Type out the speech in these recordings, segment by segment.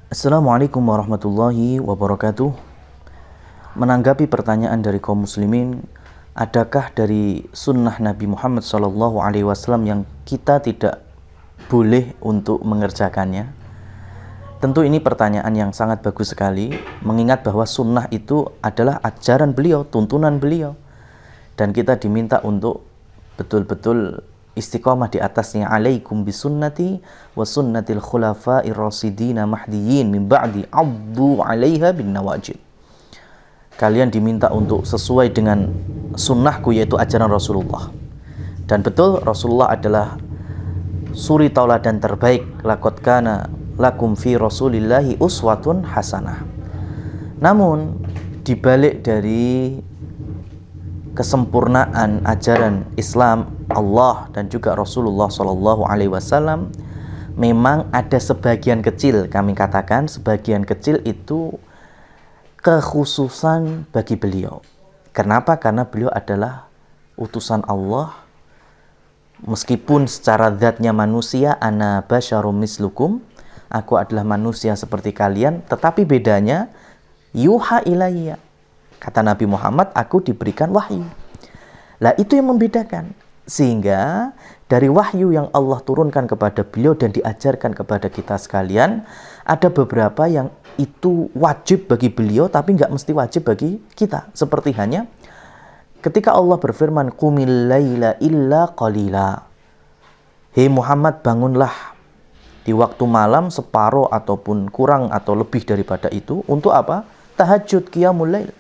Assalamualaikum warahmatullahi wabarakatuh. Menanggapi pertanyaan dari kaum muslimin, adakah dari sunnah Nabi Muhammad SAW yang kita tidak boleh untuk mengerjakannya? Tentu ini pertanyaan yang sangat bagus sekali, mengingat bahwa sunnah itu adalah ajaran beliau, tuntunan beliau, dan kita diminta untuk betul-betul istiqomah di atasnya. Alaikum bisunnati wa sunnatil khulafa'ir rasyidin mahdiyyin min ba'di addu 'alaiha bin nawajid. Kalian diminta untuk sesuai dengan sunnahku, yaitu ajaran Rasulullah. Dan betul, Rasulullah adalah suri tauladan terbaik. Laqad kana lakum fi rasulillahi uswatun hasanah. Namun dibalik dari kesempurnaan ajaran Islam, Allah dan juga Rasulullah SAW, memang ada sebagian kecil, kami katakan sebagian kecil itu kekhususan bagi beliau. Kenapa? Karena beliau adalah utusan Allah. Meskipun secara zatnya manusia, ana basyarum mislukum, aku adalah manusia seperti kalian, tetapi bedanya yuha ilayya. Kata Nabi Muhammad, aku diberikan wahyu. Lah itu yang membedakan. Sehingga dari wahyu yang Allah turunkan kepada beliau dan diajarkan kepada kita sekalian, ada beberapa yang itu wajib bagi beliau tapi nggak mesti wajib bagi kita. Seperti hanya ketika Allah berfirman, qumil laila illa qalila. Hei Muhammad, bangunlah di waktu malam separuh ataupun kurang atau lebih daripada itu. Untuk apa? Tahajud, qiyamul lail.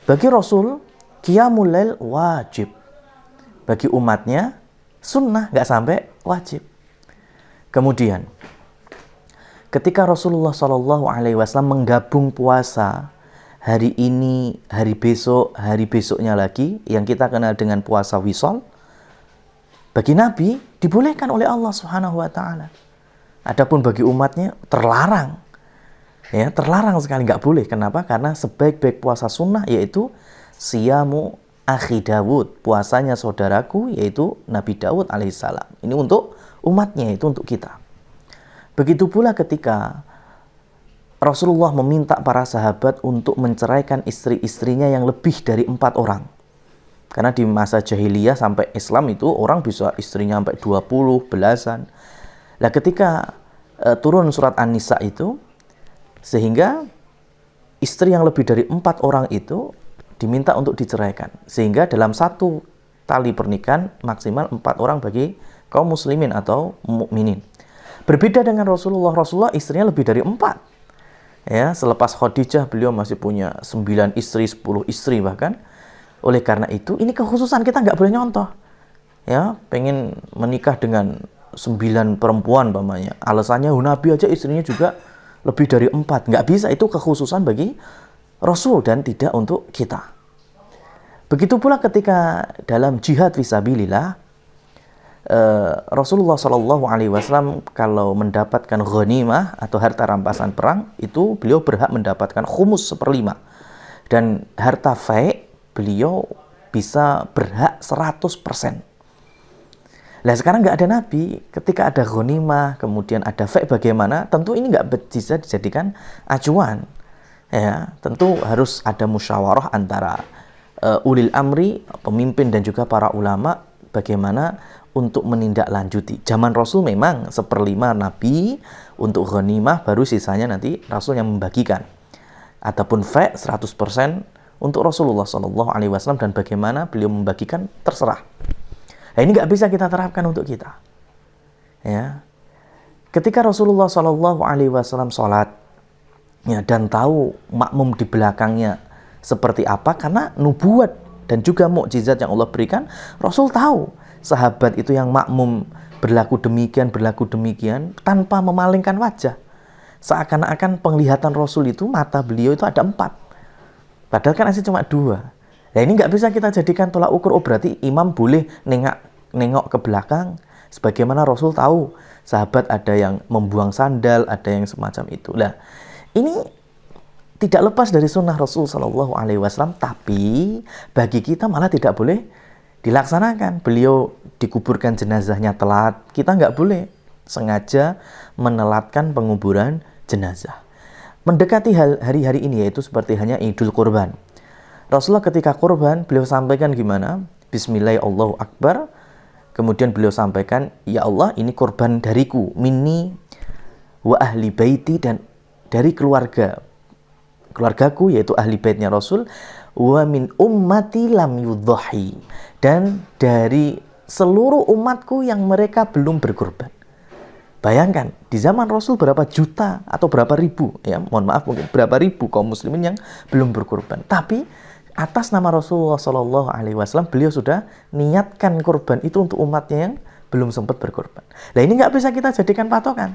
Bagi Rasul, qiyamul lail wajib. Bagi umatnya, sunnah, nggak sampai wajib. Kemudian, ketika Rasulullah SAW menggabung puasa hari ini, hari besoknya lagi, yang kita kenal dengan puasa wisol, bagi Nabi dibolehkan oleh Allah Subhanahu Wa Taala. Adapun bagi umatnya terlarang, ya terlarang sekali, nggak boleh. Kenapa? Karena sebaik-baik puasa sunnah yaitu siyamu akhi Dawud, puasanya saudaraku yaitu Nabi Dawud alaihissalam. Ini untuk umatnya, itu untuk kita. Begitu pula ketika Rasulullah meminta para sahabat untuk menceraikan istri-istrinya yang lebih dari 4 orang. Karena di masa jahiliyah sampai Islam itu orang bisa istrinya sampai 20, belasan. Nah ketika turun surat An-Nisa itu, sehingga istri yang lebih dari 4 orang itu diminta untuk diceraikan. Sehingga dalam satu tali pernikahan maksimal 4 orang bagi kaum muslimin atau mukminin. Berbeda dengan Rasulullah. Rasulullah istrinya lebih dari 4. Ya, selepas Khadijah beliau masih punya 9 istri, 10 istri bahkan. Oleh karena itu, ini kekhususan, kita nggak boleh nyontoh. Ya, pengen menikah dengan 9 perempuan umpamanya. Alasannya Nabi aja istrinya juga lebih dari 4. Nggak bisa, itu kekhususan bagi Rasul dan tidak untuk kita. Begitu pula ketika dalam jihad fisabilillah, Rasulullah SAW kalau mendapatkan ghanimah atau harta rampasan perang, itu beliau berhak mendapatkan khumus 1/5. Dan harta fai' beliau bisa berhak 100%. Nah sekarang nggak ada Nabi, ketika ada ghanimah, kemudian ada fai' bagaimana? Tentu ini nggak bisa dijadikan acuan. Ya, tentu harus ada musyawarah antara ulil amri, pemimpin dan juga para ulama, bagaimana untuk menindaklanjuti. Zaman Rasul memang 1/5 Nabi untuk ghanimah, baru sisanya nanti Rasul yang membagikan. Ataupun fa' 100% untuk Rasulullah SAW, dan bagaimana beliau membagikan terserah. Nah ini nggak bisa kita terapkan untuk kita. Ya, ketika Rasulullah SAW sholat, ya, dan tahu makmum di belakangnya seperti apa, karena nubuat dan juga mukjizat yang Allah berikan, Rasul tahu sahabat itu yang makmum berlaku demikian tanpa memalingkan wajah. Seakan-akan penglihatan Rasul itu, mata beliau itu ada 4, padahal kan asli cuma 2. Nah ini nggak bisa kita jadikan tolak ukur. Oh berarti imam boleh nengok ke belakang, sebagaimana Rasul tahu sahabat ada yang membuang sandal, ada yang semacam itu. Nah ini tidak lepas dari sunnah Rasul SAW, tapi bagi kita malah tidak boleh dilaksanakan. Beliau dikuburkan jenazahnya telat, kita nggak boleh sengaja menelatkan penguburan jenazah. Mendekati hari-hari ini, yaitu seperti hanya Idul Kurban. Rasulullah ketika kurban, beliau sampaikan gimana? Bismillah, Allahu Akbar. Kemudian beliau sampaikan, ya Allah, ini kurban dariku, minni wa ahli baiti, dan dari keluargaku, yaitu ahli baitnya Rasul, wa min ummati lam yudhahi, dan dari seluruh umatku yang mereka belum berkurban. Bayangkan, di zaman Rasul berapa juta atau berapa ribu, ya mohon maaf mungkin berapa ribu kaum muslimin yang belum berkurban. Tapi atas nama Rasulullah Shallallahu Alaihi Wasallam, beliau sudah niatkan kurban itu untuk umatnya yang belum sempat berkurban. Nah ini nggak bisa kita jadikan patokan.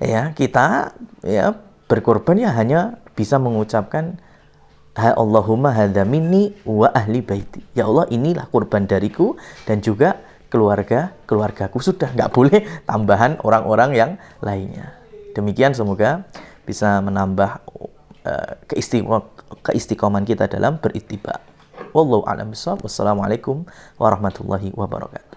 Ya kita ya berkurban ya hanya bisa mengucapkan Allahumma hadza minni wa ahli baiti. Ya Allah, inilah kurban dariku dan juga keluargaku. Sudah, nggak boleh tambahan orang-orang yang lainnya. Demikian, semoga bisa menambah keistiqomahan kita dalam berittiba. Wallahu a'lam bishawab. Wassalamualaikum warahmatullahi wabarakatuh.